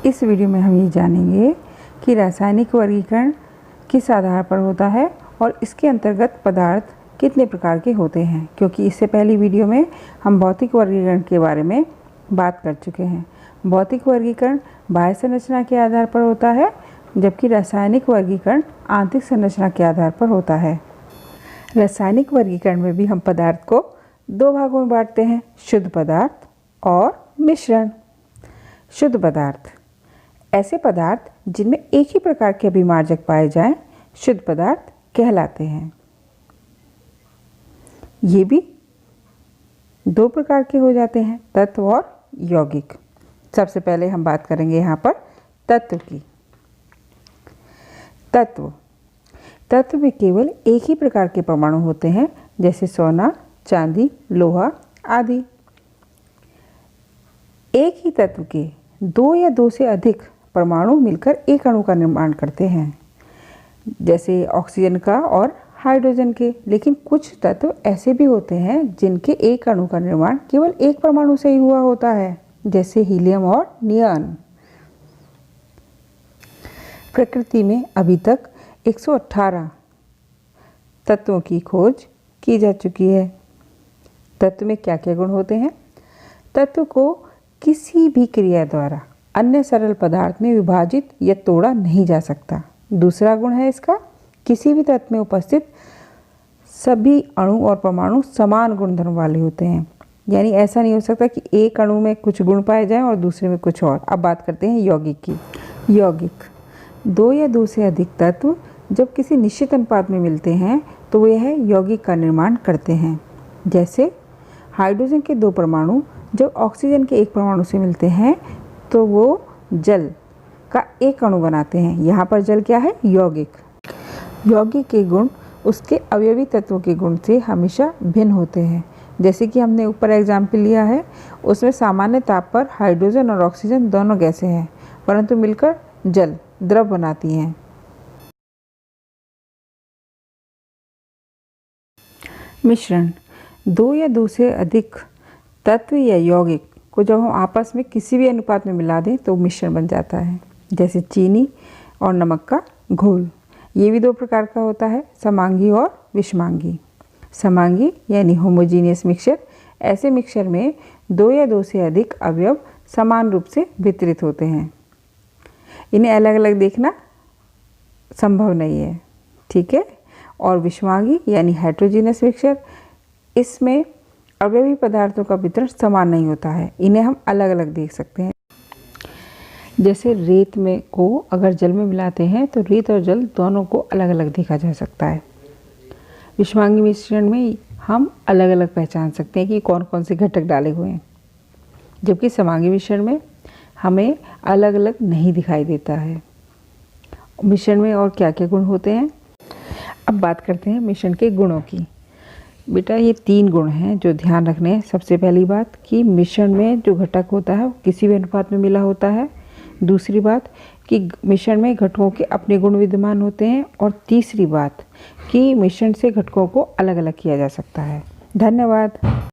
इस वीडियो में हम ये जानेंगे कि रासायनिक वर्गीकरण किस आधार पर होता है और इसके अंतर्गत पदार्थ कितने प्रकार के होते हैं, क्योंकि इससे पहली वीडियो में हम भौतिक वर्गीकरण के बारे में बात कर चुके हैं। भौतिक वर्गीकरण बाह्य संरचना के आधार पर होता है, जबकि रासायनिक वर्गीकरण आंतरिक संरचना के आधार पर होता है। रासायनिक वर्गीकरण में भी हम पदार्थ को दो भागों में बांटते हैं, शुद्ध पदार्थ और मिश्रण। शुद्ध पदार्थ ऐसे पदार्थ जिनमें एक ही प्रकार के अभिमार्जक पाए जाएं, शुद्ध पदार्थ कहलाते हैं। ये भी दो प्रकार के हो जाते हैं, तत्व और यौगिक। सबसे पहले हम बात करेंगे यहाँ पर तत्व की। तत्व में केवल एक ही प्रकार के परमाणु होते हैं, जैसे सोना, चांदी, लोहा आदि। एक ही तत्व के दो या दो से अधिक परमाणु मिलकर एक अणु का निर्माण करते हैं, जैसे ऑक्सीजन का और हाइड्रोजन के। लेकिन कुछ तत्व ऐसे भी होते हैं जिनके एक अणु का निर्माण केवल एक परमाणु से ही हुआ होता है, जैसे हीलियम और नियॉन। प्रकृति में अभी तक 118 तत्वों की खोज की जा चुकी है। तत्व में क्या क्या गुण होते हैं? तत्व को किसी भी क्रिया द्वारा अन्य सरल पदार्थ में विभाजित या तोड़ा नहीं जा सकता। दूसरा गुण है इसका, किसी भी तत्व में उपस्थित सभी अणु और परमाणु समान गुणधर्म वाले होते हैं। यानी ऐसा नहीं हो सकता कि एक अणु में कुछ गुण पाए जाएं और दूसरे में कुछ और। अब बात करते हैं यौगिक की। यौगिक दो या दो से अधिक तत्व जब किसी निश्चित अनुपात में मिलते हैं तो वे यौगिक का निर्माण करते हैं। जैसे हाइड्रोजन के दो परमाणु जब ऑक्सीजन के एक परमाणु से मिलते हैं तो वो जल का एक अणु बनाते हैं। यहाँ पर जल क्या है? यौगिक। यौगिक के गुण उसके अवयवी तत्वों के गुण से हमेशा भिन्न होते हैं। जैसे कि हमने ऊपर एग्जाम्पल लिया है, उसमें सामान्य ताप पर हाइड्रोजन और ऑक्सीजन दोनों गैसें हैं, परंतु मिलकर जल द्रव बनाती हैं। मिश्रण दो या दो से अधिक तत्व या यौगिक को जब हम आपस में किसी भी अनुपात में मिला दें तो मिश्रण बन जाता है, जैसे चीनी और नमक का घोल। ये भी दो प्रकार का होता है, समांगी और विषमांगी। समांगी यानी होमोजीनियस मिक्सचर, ऐसे मिक्सचर में दो या दो से अधिक अवयव समान रूप से वितरित होते हैं। इन्हें अलग अलग देखना संभव नहीं है, ठीक है। और विषमांगी यानी हेटेरोजीनियस मिक्सचर, इसमें अवयवी पदार्थों का वितरण समान नहीं होता है। इन्हें हम अलग अलग देख सकते हैं। जैसे रेत में को अगर जल में मिलाते हैं तो रेत और जल दोनों को अलग अलग देखा जा सकता है। विषमांगी मिश्रण में हम अलग अलग पहचान सकते हैं कि कौन कौन से घटक डाले हुए हैं, जबकि समांगी मिश्रण में हमें अलग अलग नहीं दिखाई देता है। मिश्रण में और क्या क्या गुण होते हैं? अब बात करते हैं मिश्रण के गुणों की। बेटा ये 3 गुण हैं जो ध्यान रखने हैं। सबसे पहली बात कि मिश्रण में जो घटक होता है वो किसी भी अनुपात में मिला होता है। दूसरी बात कि मिश्रण में घटकों के अपने गुण विद्यमान होते हैं। और तीसरी बात कि मिश्रण से घटकों को अलग अलग किया जा सकता है। धन्यवाद।